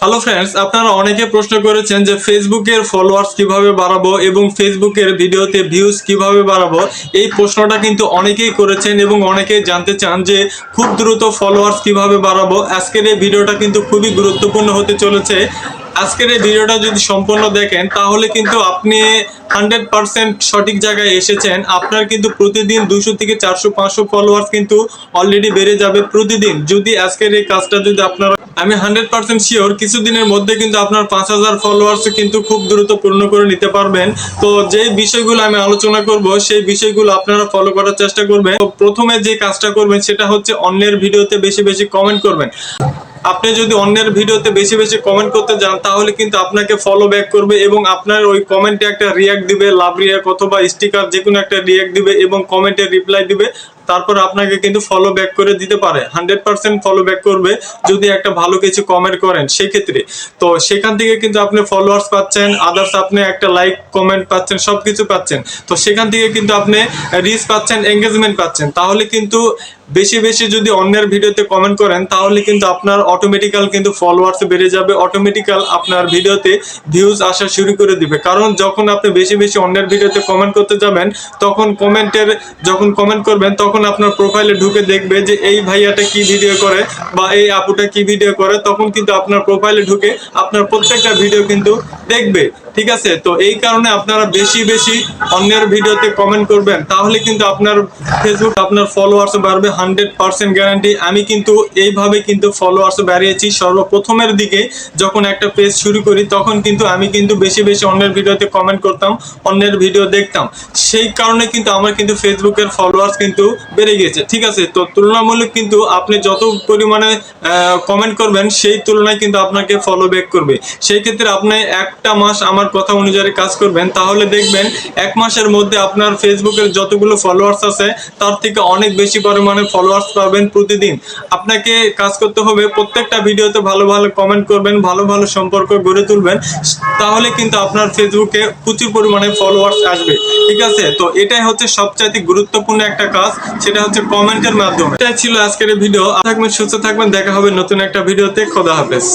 Hello friends, আপনারা অনেকে প্রশ্ন করেছেন যে ফেসবুকের ফলোয়ার্স কিভাবে বাড়াবো এবং ফেসবুকের ভিডিওতে ভিউজ কিভাবে বাড়াবো। এই প্রশ্নটা কিন্তু অনেকেই করেছেন এবং অনেকেই জানতে চান যে খুব দ্রুত ফলোয়ার্স কিভাবে বাড়াবো। আজকের এই ভিডিওটা কিন্তু খুবই গুরুত্বপূর্ণ হতে চলেছে। আজকের এই ভিডিওটা যদি সম্পূর্ণ দেখেন তাহলে কিন্তু আপনি 100% সঠিক জায়গায় এসেছেন। আপনার কিন্তু প্রতিদিন 200 থেকে 400 500 ফলোয়ার্স কিন্তু অলরেডি বেড়ে যাবে প্রতিদিন যদি আজকের এই কাজটা যদি আপনারা, আমি 100% শিওর কিছুদিনের মধ্যে কিন্তু আপনার 5000 ফলোয়ার্স কিন্তু খুব দ্রুত পূর্ণ করে নিতে পারবেন। তো যে বিষয়গুলো আমি আলোচনা করব সেই বিষয়গুলো আপনারা ফলো করার চেষ্টা করবেন। তো প্রথমে যে কাজটা করবেন সেটা হচ্ছে অন্যের ভিডিওতে বেশি বেশি কমেন্ট করবেন। আপনি যদি অন্যের ভিডিওতে বেশি বেশি কমেন্ট করতে যান তাহলে কিন্তু আপনাকে ফলো ব্যাক করবে এবং আপনার ওই কমেন্টে একটা রিয়াক্ট দিবে, লাভ রিয়াক্ট অথবা স্টিকার যে কোনো একটা রিয়াক্ট দিবে এবং কমেন্টে রিপ্লাই দিবে। তারপর আপনাকে কিন্তু ফলো ব্যাক করে দিতে পারে, 100% ফলো ব্যাক করবে যদি একটা ভালো কিছু কমেন্ট করেন সেক্ষেত্রে। তো সেখান থেকে কিন্তু আপনি ফলোয়ার্স পাচ্ছেন, আদার্স আপনি একটা লাইক কমেন্ট পাচ্ছেন, সবকিছু পাচ্ছেন। তো সেখান থেকে কিন্তু আপনি রিচ পাচ্ছেন, এঙ্গেজমেন্ট পাচ্ছেন। তাহলে কিন্তু বেশি বেশি যদি অন্যের ভিডিওতে কমেন্ট করেন তাহলে কিন্তু আপনার অটোমেটিক্যাল কিন্তু ফলোয়ার্স বেড়ে যাবে, অটোমেটিক্যাল আপনার ভিডিওতে ভিউজ আসা শুরু করে দিবে। কারণ যখন আপনি বেশি বেশি অন্যের ভিডিওতে কমেন্ট করতে যাবেন তখন যখন কমেন্ট করবেন তখন আপনার প্রোফাইলে ঢুকে দেখবে যে এই ভাইয়াটা কি ভিডিও করে বা এই আপুটা কি ভিডিও করে, তখন কিন্তু আপনার প্রোফাইলে ঢুকে আপনার প্রত্যেকটা ভিডিও কিন্তু দেখবে। ঠিক আছে, তো এই কারণে আপনারা বেশি বেশি অন্যের ভিডিওতে কমেন্ট করবেন তাহলে কিন্তু আপনার ফেসবুক আপনার ফলোয়ার্স বাড়বে, 100% গ্যারান্টি। আমি কিন্তু এইভাবে কিন্তু ফলোয়ার্স বাড়িয়েছি সর্বপ্রথমের দিকে। যখন একটা পেজ শুরু করি তখন কিন্তু আমি কিন্তু বেশি বেশি অন্যের ভিডিওতে কমেন্ট করতাম, অন্যের ভিডিও দেখতাম। সেই কারণে কিন্তু আমার কিন্তু ফেসবুকের ফলোয়ার্স কিন্তু বেড়ে গেছে। ঠিক আছে, তো তুলনামূলক কিন্তু আপনি যত পরিমাণে কমেন্ট করবেন সেই তুলনায় কিন্তু আপনাকে ফলো ব্যাক করবে। সেই ক্ষেত্রে আপনি একটা মাস আমার কথা অনুযায়ী কাজ করবেন তাহলে দেখবেন 1 মাসের মধ্যে আপনার ফেসবুকের যতগুলো ফলোয়ার্স আছে তার থেকে অনেক বেশি পরিমাণে ফলোয়ার্স পাবেন প্রতিদিন। আপনাকে কাজ করতে হবে প্রত্যেকটা ভিডিওতে ভালো ভালো কমেন্ট করবেন, ভালো ভালো সম্পর্ক গড়ে তুলবেন, তাহলে কিন্তু আপনার ফেসবুকে প্রচুর পরিমাণে ফলোয়ার্স আসবে। ঠিক আছে, তো এটাই হচ্ছে সবচাইতে গুরুত্বপূর্ণ একটা কাজ, সেটা হচ্ছে কমেন্টের মাধ্যমে। এটাই ছিল আজকের ভিডিও। থাকবেন, সুস্থ থাকবেন, দেখা হবে নতুন একটা ভিডিওতে। খোদা হাফেজ।